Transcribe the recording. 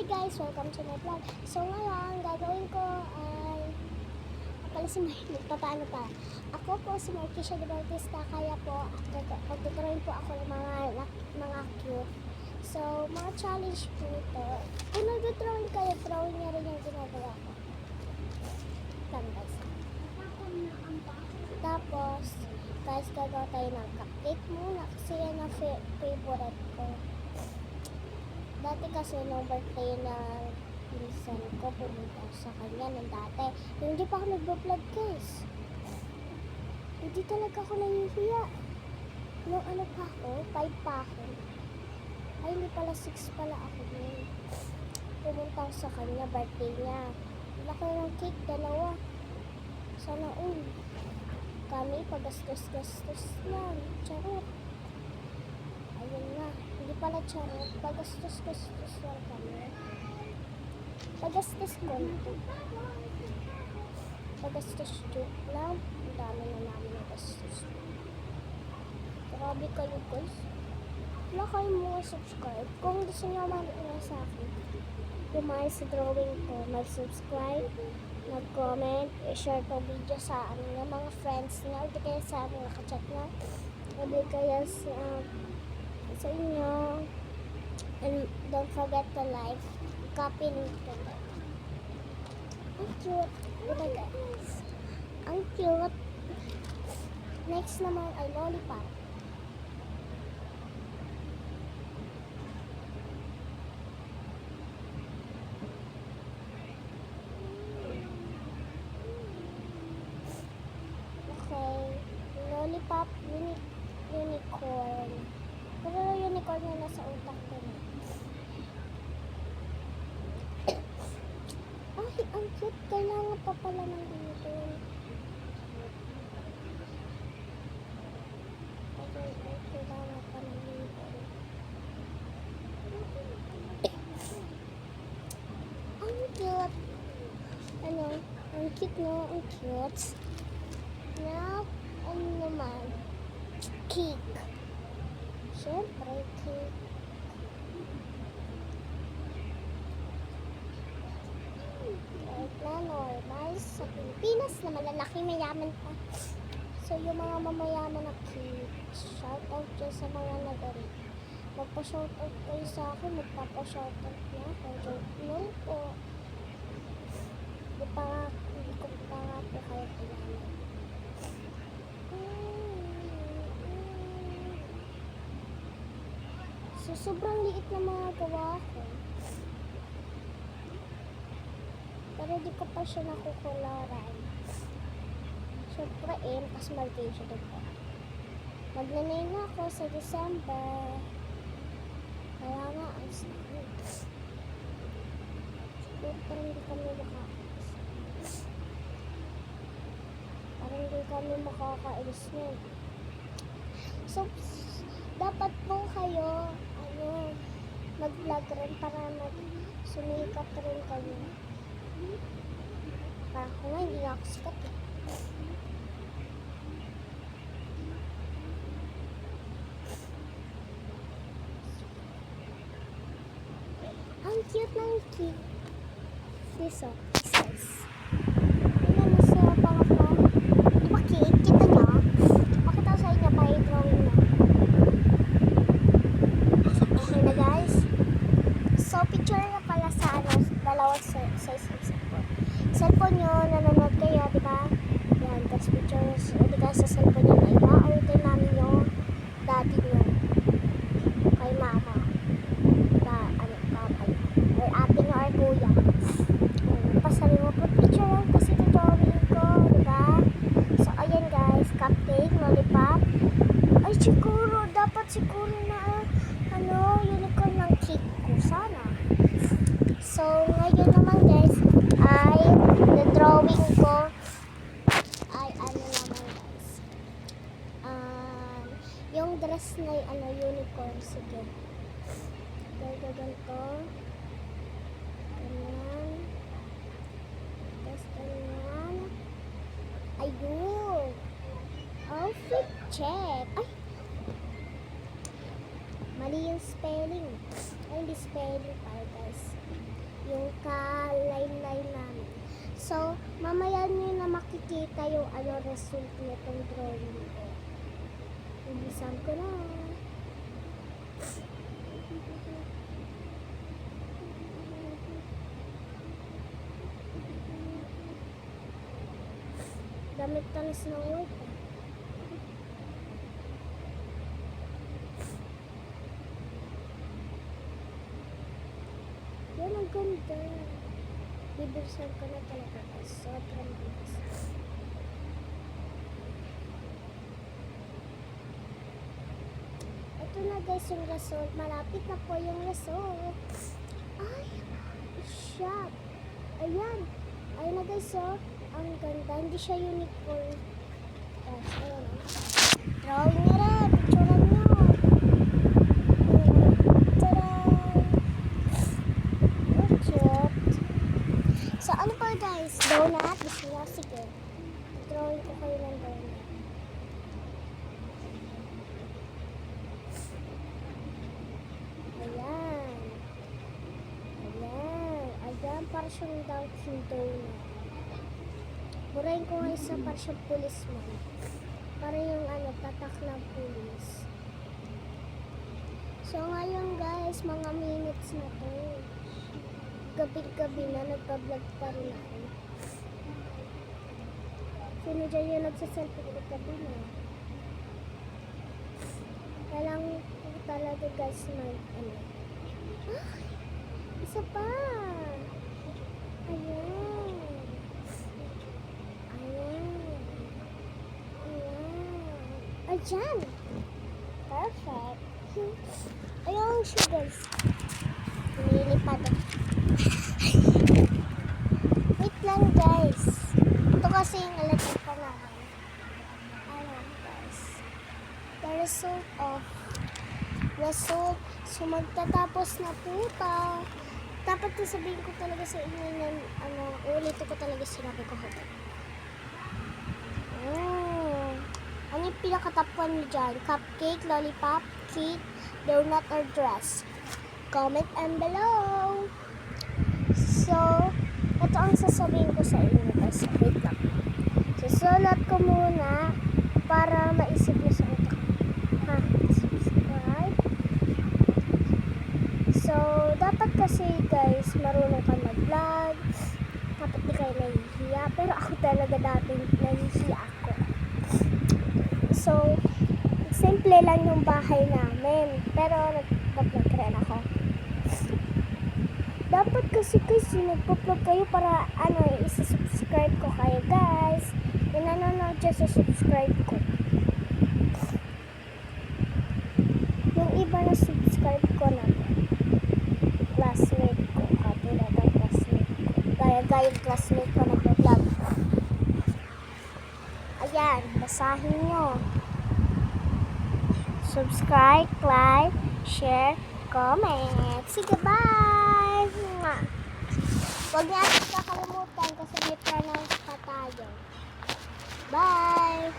guys, welcome to my vlog. So ngayon, gagawin ko ay pala si papaano pa. Ako po si Marquisha de Bautista, kaya po magdodrawing po ako ng mga cute. So, mga challenge po ito. Kung nagdodrawing kayo, drawing niya rin yung ginagawa ko. Guys. Tapos, guys, gagawa tayo ng cupcake muna kasi yan ang favorite ko. Dati kasi nung birthday ng pinsan ko, pumunta sa kanya nung dati. Yung hindi pa ako nagbablog, guys. Hindi talaga ako nahihiya. Nung ano pa ako, 5 pa ako. Ay, hindi pala 6 pala ako nun. Pumunta ako sa kanya, birthday niya. Laki ng cake, 2. Sana kami pagastos-gastos lang. Charot. Ayun nga. Hindi pala charot. Pagastos-gastos lang kami. Pagastos konti. Pagastos joke lang. Ang dami na namin nagastos. Grabe kayo guys. Wala kayong mga subscribe. Kung gusto nyo manood sa akin, kumain sa drawing ko, mag-subscribe, mag-comment, i-share to video sa ng mga friends niya, o di kaya sa mga kachat niya, o di kaya sa inyo. And don't forget to like, copy, and comment. Ang cute. Diba guys? Ang cute. Next naman ay lollipop. Lollipop, unicorn. Pero unicorn na nasa utak ko na. Ay, ang cute. Kailangan pa pala ng unicorn. Okay, kailangan pa ng unicorn. Ang cute. Ano? Ang cute, no? Ang cute. Now, ano naman? Cake. Siyempre, cake. Kahit na normal. Sa Pilipinas na malalaki, mayaman pa. So, yung mga mamayaman na cake, shoutout dyan sa mga nagari. Magpa-shoutout kayo sa akin, magpapa-shoutout na ako. Joke lang po. Hindi ko pa nga po kayo kailangan. So, sobrang liit na mga gawa ko. Pero di ko pa siya nakukularan. Siyempre, tas mag-game siya dito. Magnanay na ako sa December. Kaya nga, ang sakit. Siguro parang hindi kami makakailis nun. So, dapat po kayo mag-vlog rin para sumikat rin kayo. Para ako nga, hindi ako sikat eh. Ang cute ng cake. This oh, size. Ayan, nasa pang ako. Diba cake? Kita nyo? Pakita ko sa inyo pa yung drawing na. Okay na guys. So, picture na pala sa dalawang size ng cellphone. Cellphone nyo, nanonood kayo, diba? Yan, tapos picture, diba sa cellphone nyo na iba, or kay mami nyo, daddy nyo, kay mama, kapay, or ate nyo, or kuya. Pasali mo po picture lang kasi ito drawing ko, diba? So, ayan guys, cupcake, lollipop. Ay, siguro na, unicorn ng cake ko, sana. So, ngayon naman guys, ay, the drawing ko, ay, naman guys. Yung dress na, unicorn, sige. Ganito. Ganyan. Tapos ganyan. Ayun. Outfit check. Ay! Mali yung spelling. Ay, hindi spelling pala guys. makikita yung result nitong drawing ko. Ibisan ko na. Damit talis ng work. Yan, ang ganda. Bibilisan ko na talaga guys. Sobrang bilis. Ito na guys yung result. Malapit na po yung result. Ay, shop. Ayan. Ayan na guys, oh. Ang ganda. Hindi siya unicorn. Guys, ayan. Drawing na rin. Picturean nyo. Tada! Oh, cute. So, ano pa guys? Donut. Gusto nyo? Sige. Drawing ko kayo ng donut. Ayan. Ayan. Ayan. Para siyang Dunkin' Donut. Burahin ko nga isa para siyang policeman. Para yung tatak ng police. So ngayon guys, mga minutes na to. Gabi-gabi na, nagpa-vlog pa rin ako. Sino dyan yung nagsaselfie gabi na? Kailangan ko talaga guys isa pa! Ayan! Ayan! Perfect! Ayan siya guys. Nilipad. Wait lang guys. Ito kasi yung electric pa naman. Ayan guys. The result. So magtatapos na po ito. Dapat na sabihin ko talaga sa inyo na ulit ko talaga sinabi ko haba. Ano yung pinakatapuan nyo dyan? Cupcake, lollipop, cake, donut, or dress? Comment and below. So, ito ang sasabihin ko sa inyo guys. Wait lang. Susulat ko muna para maisip nyo sa ito. Subscribe. So, dapat kasi guys, marunong ka mag-vlog. Dapat di kayo nahihiya. Pero ako talaga dati nahihiya ako. So, simple lang yung bahay namin. Pero nag-vlog rin ako. Dapat kasi nagpo-vlog kayo para isa-subscribe ko kayo guys. Yung nanonood dyan sa subscribe ko. Yung iba na subscribe ko na classmate ko. Katulad ng classmate ko. Gaya yung classmate ko nag-vlog. Ayan, basahin nyo. Subscribe, like, share, comment. Sige, bye! Huwag natin kakalimutan kasi may pronounce pa tayo. Bye!